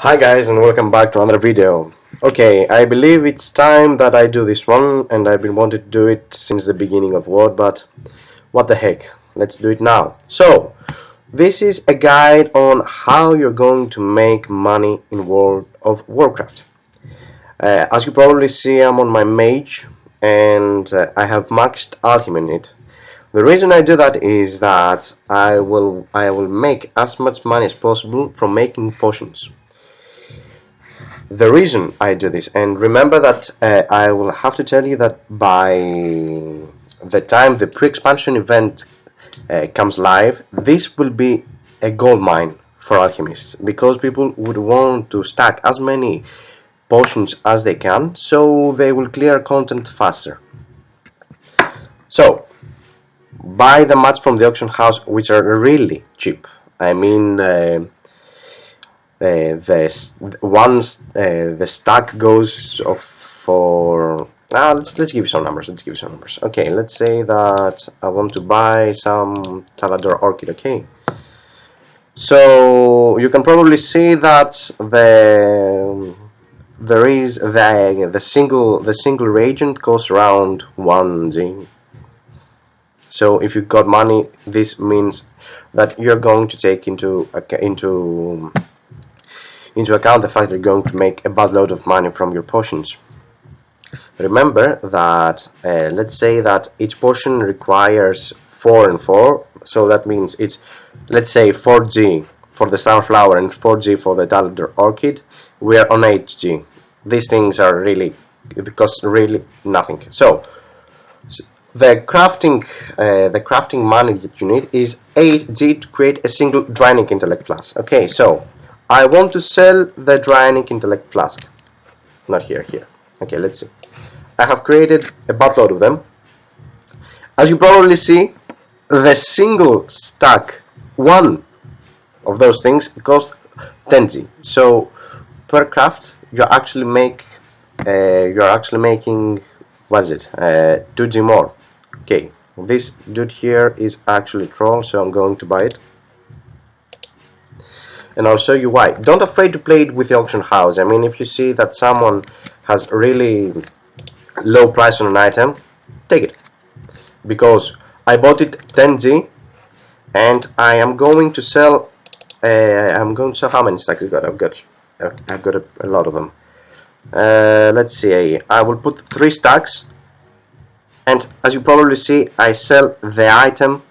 Hi guys, and welcome back to another video. Okay, I believe it's time that I do this one, and I've been wanting to do it since the beginning of WoW, but what the heck, let's do it now. So, this is a guide on how you're going to make money in World of Warcraft. As you probably see, I'm on my mage, and I have maxed Alchemy in it. The reason I do that is that I will make as much money as possible from making potions. The reason I do this, and remember that I will have to tell you that by the time the pre-expansion event comes live, this will be a gold mine for alchemists, because people would want to stack as many potions as they can, so they will clear content faster. So, buy the mats from the auction house, which are really cheap. I mean, the stack goes for let's give you some numbers. Okay, let's say that I want to buy some Talador Orchid. Okay, so you can probably see that the single reagent costs around 1G. So if you got money, this means that you're going to take into account the fact that you're going to make a bad load of money from your potions. Remember that let's say that each potion requires 4 and 4, so that means it's, let's say, 4G for the Sunflower and 4G for the Talador Orchid. We are on 8G. These things are really, it costs really nothing. So the crafting money that you need is 8G to create a single Draining Intellect Plus. Okay, so I want to sell the Draining Intellect Flask. Not here. Okay, let's see. I have created a buttload of them. As you probably see, the single stack, one of those things, costs 10G. So per craft, you're actually making, what is it? 2G more. Okay, this dude here is actually a troll, so I'm going to buy it. And I'll show you why. Don't afraid to play it with the auction house. I mean, if you see that someone has really low price on an item, take it. Because I bought it 10G, and I am going to sell. How many stacks you got? I've got a lot of them. Let's see. I will put 3 stacks, and as you probably see, I sell the item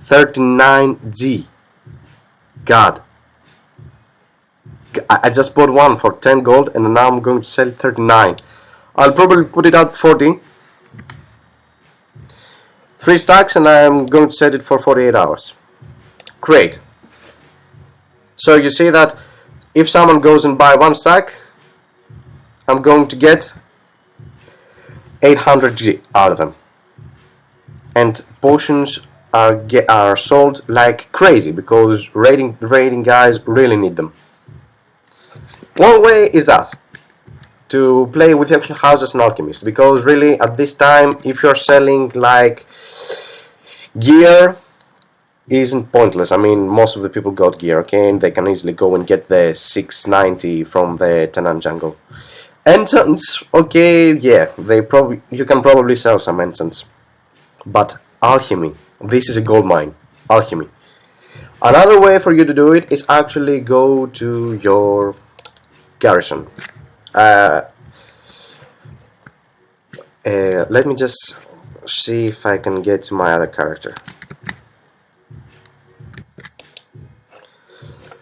39G. God. I just bought one for 10 gold, and now I'm going to sell 39. I'll probably put it out 40. 3 stacks, and I'm going to sell it for 48 hours. Great. So you see that if someone goes and buy 1 stack, I'm going to get 800G out of them. And potions are sold like crazy, because raiding guys really need them. One way is that, to play with the auction house as an alchemist, because really at this time, if you're selling like gear, isn't pointless. I mean, most of the people got gear, okay, and they can easily go and get the 690 from the Tenan jungle. Enchants, okay, yeah, you can probably sell some enchants, but alchemy, this is a gold mine. Alchemy. Another way for you to do it is actually go to your Garrison. Let me just see if I can get to my other character.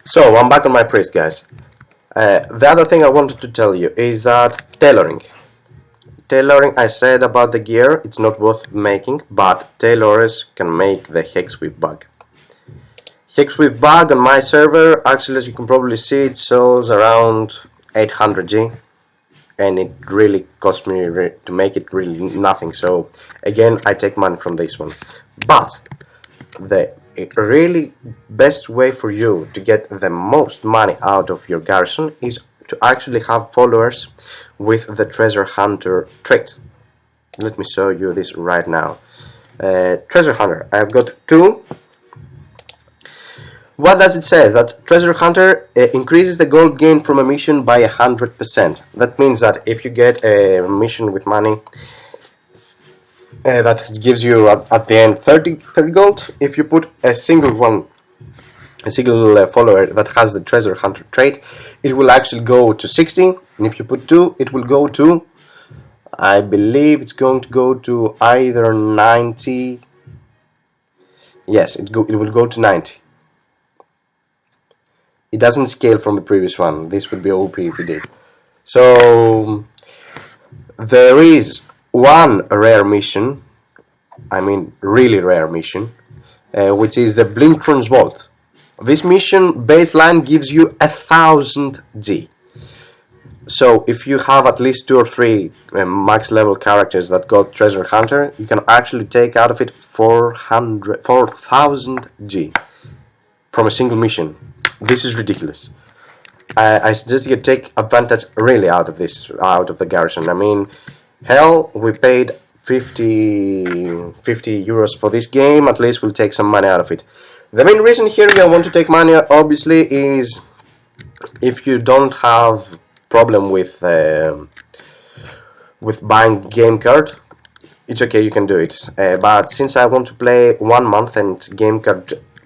So I'm back on my priest, guys. The other thing I wanted to tell you is that tailoring. I said about the gear, it's not worth making, but tailorers can make the Hexweave bug. Hexweave bug on my server, actually, as you can probably see, it sells around 800G, and it really cost me to make it really nothing. So again, I take money from this one. But the really best way for you to get the most money out of your garrison is to actually have followers with the treasure hunter trait. Let me show you this right now. Treasure hunter, I've got 2. What does it say? That Treasure Hunter increases the gold gain from a mission by 100%. That means that if you get a mission with money that gives you at the end 30 gold, if you put a single follower that has the Treasure Hunter trait, it will actually go to 60, and if you put 2, it will go to, I believe it's going to go to either 90. Yes, it will go to 90. It doesn't scale from the previous one. This would be OP if it did. So there is one rare mission, I mean really rare mission, which is the Blinkron's Vault. This mission baseline gives you 1000 G. So if you have at least 2 or 3 max level characters that got Treasure Hunter, you can actually take out of it 4000 G from a single mission. This is ridiculous. I suggest you take advantage really out of this, out of the Garrison. I mean, hell, we paid 50 euros for this game. At least we'll take some money out of it. The main reason here you want to take money, obviously, is if you don't have problem with buying game card, it's okay, you can do it. But since I want to play 1 month and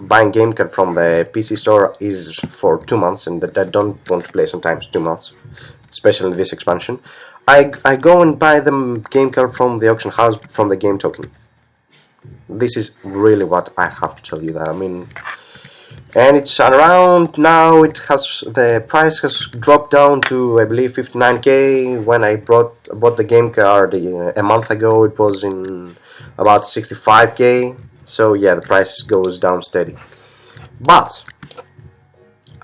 buying game card from the PC store is for 2 months, and I don't want to play sometimes 2 months, especially this expansion, I go and buy the game card from the auction house from the game token. This is really what I have to tell you that. I mean, and it's around now, the price has dropped down to, I believe, 59k. When I bought the game card a month ago, it was in about 65k. So yeah, the price goes down steady. But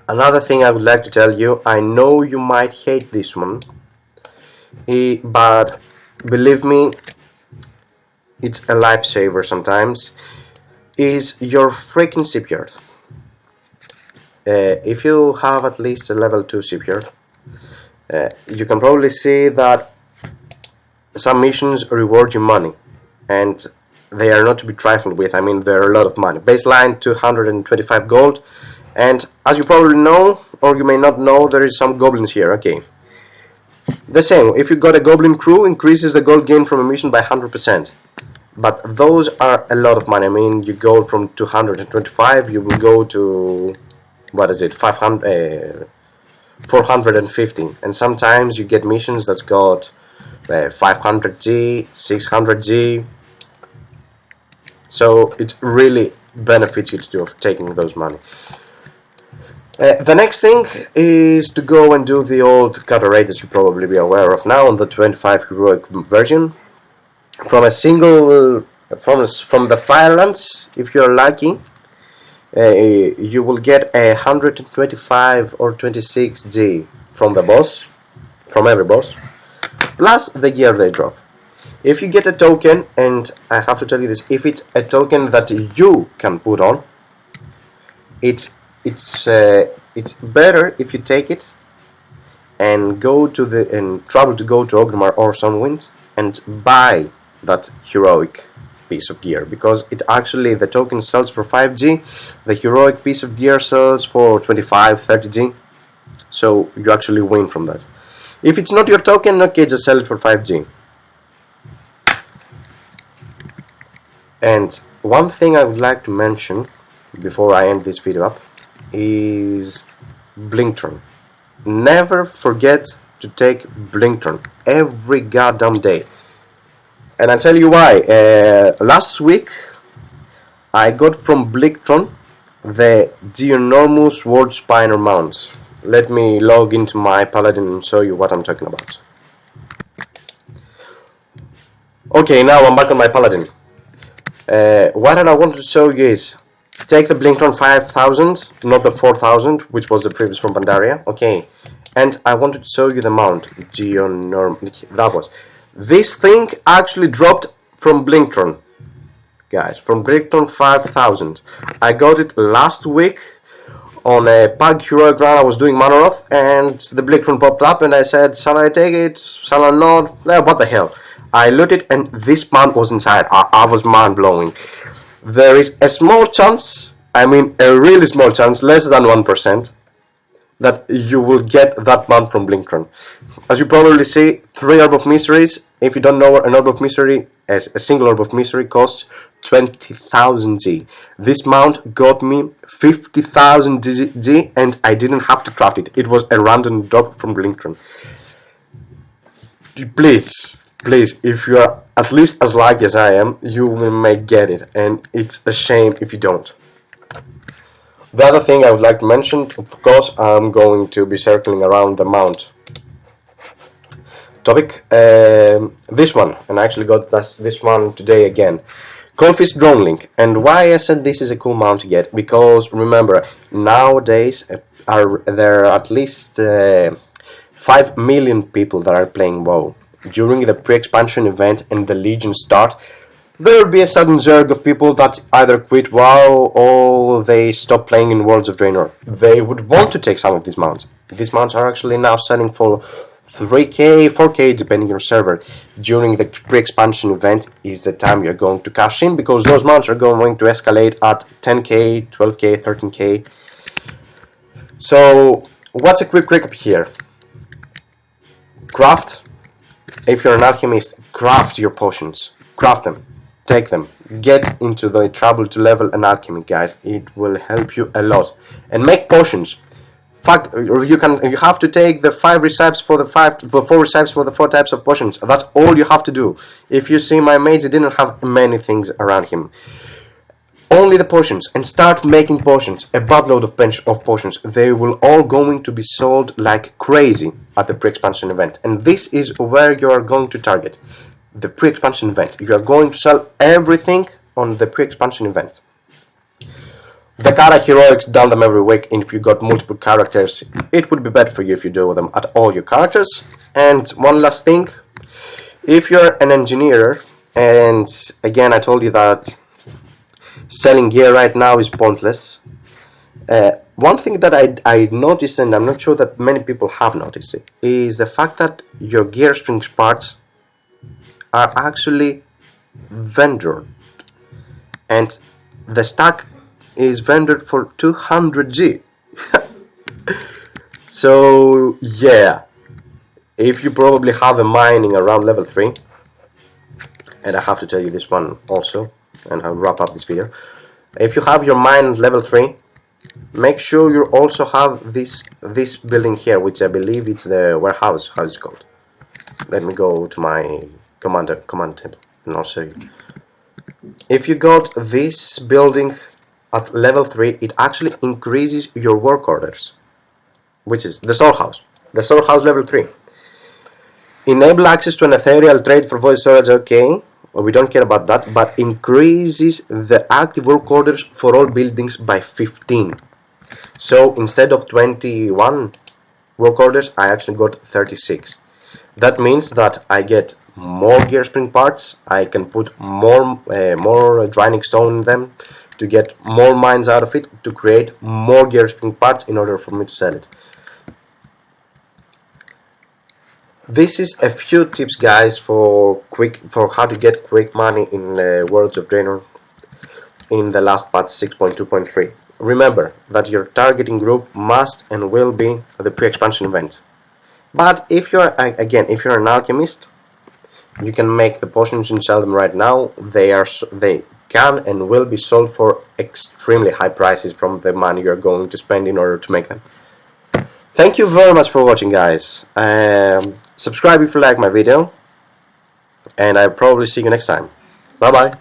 another thing I would like to tell you, I know you might hate this one, but believe me, it's a lifesaver sometimes, is your freaking shipyard. If you have at least a level 2 shipyard, you can probably see that some missions reward you money, and they are not to be trifled with. I mean, they're a lot of money. Baseline 225 gold, and as you probably know, or you may not know, there is some goblins here. Okay, the same, if you got a goblin crew, increases the gold gain from a mission by 100%. But those are a lot of money. I mean, you go from 225, you will go to, what is it, 450, and sometimes you get missions that's got 500G, 600G. So it really benefits you to do taking those money. The next thing is to go and do the old cutter raid that you probably be aware of now on the 25 heroic version. From a single, from the Firelands, if you're lucky, you will get 125 or 26G from the boss, from every boss, plus the gear they drop. If you get a token, and I have to tell you this, if it's a token that you can put on, it's better if you take it and travel to go to Ogrimmar or Sunwind and buy that heroic piece of gear, because it actually, the token sells for 5G, the heroic piece of gear sells for 25-30G, so you actually win from that. If it's not your token, okay, just sell it for 5G. And one thing I would like to mention before I end this video up is Blinkron. Never forget to take Blinkron every goddamn day. And I'll tell you why. Last week I got from Blinkron the ginormous Sword Spiner mount. Let me log into my Paladin and show you what I'm talking about. Okay, now I'm back on my Paladin. What I wanted to show you is, take the Blinkron 5000, not the 4000, which was the previous from Pandaria. Okay, and I wanted to show you the mount. That was. This thing actually dropped from Blinkron, guys, from Blinkron 5000. I got it last week on a Pug Heroic run. I was doing Manoroth, and the Blinkron popped up, and I said, shall I take it? Shall I not? What the hell? I looked it, and this mount was inside. I was mind blowing. There is a small chance I mean a really small chance, less than 1%, that you will get that mount from Blinkron. As you probably see, 3 Orb of Miseries. If you don't know what an Orb of Misery, as a single Orb of Misery costs 20,000 G. This mount got me 50,000 G and I didn't have to craft it. It was a random drop from Blinkron. Please, if you are at least as lucky as I am, you may get it, and it's a shame if you don't. The other thing I would like to mention, of course, I'm going to be circling around the mount topic. This one, and I actually got this one today again. Coldfist Drone Link. And why I said this is a cool mount to get, because remember, nowadays there are at least 5 million people that are playing WoW. During the pre-expansion event and the Legion start, there will be a sudden surge of people that either quit WoW or they stop playing in Worlds of Draenor. They would want to take some of these mounts. These mounts are actually now selling for 3k, 4k depending on your server. During the pre-expansion event is the time you're going to cash in, because those mounts are going to escalate at 10k, 12k, 13k. So what's a quick recap here? Craft. If you're an alchemist, craft your potions. Craft them. Take them. Get into the trouble to level an alchemy, guys. It will help you a lot. And make potions. You have to take the 4 recipes for the 4 types of potions. That's all you have to do. If you see my mage, he didn't have many things around him. Only the potions, and start making potions, a buttload of potions. They will all going to be sold like crazy at the pre-expansion event, and this is where you are going to target the pre-expansion event. You are going to sell everything on the pre-expansion event. The Kara heroics, done them every week, and if you got multiple characters, it would be better for you if you do them at all your characters. And one last thing, if you're an engineer, and again I told you that selling gear right now is pointless. One thing that I noticed, and I'm not sure that many people have noticed it, is the fact that your gear springs parts are actually vendored, and the stack is vendored for 200G. So yeah, if you probably have a mining around level 3, and I have to tell you this one also, and I'll wrap up this video. If you have your mine level 3, make sure you also have this building here, which I believe it's the warehouse. How it's called? Let me go to my command table and I'll show you. If you got this building at level 3, it actually increases your work orders, which is the storehouse. The storehouse level 3. Enable access to an ethereal trade for void storage. Okay. Well, we don't care about that, but increases the active work orders for all buildings by 15. So instead of 21 work orders, I actually got 36. That means that I get more gear spring parts. I can put more draining stone in them to get more mines out of it, to create more gear spring parts in order for me to sell it. This is a few tips, guys, for how to get quick money in Worlds of Draenor in the last patch 6.2.3. Remember that your targeting group must and will be the pre-expansion event. But if you're an alchemist, you can make the potions and sell them right now. They can and will be sold for extremely high prices from the money you're going to spend in order to make them. Thank you very much for watching, guys. Subscribe if you like my video, and I'll probably see you next time. Bye bye.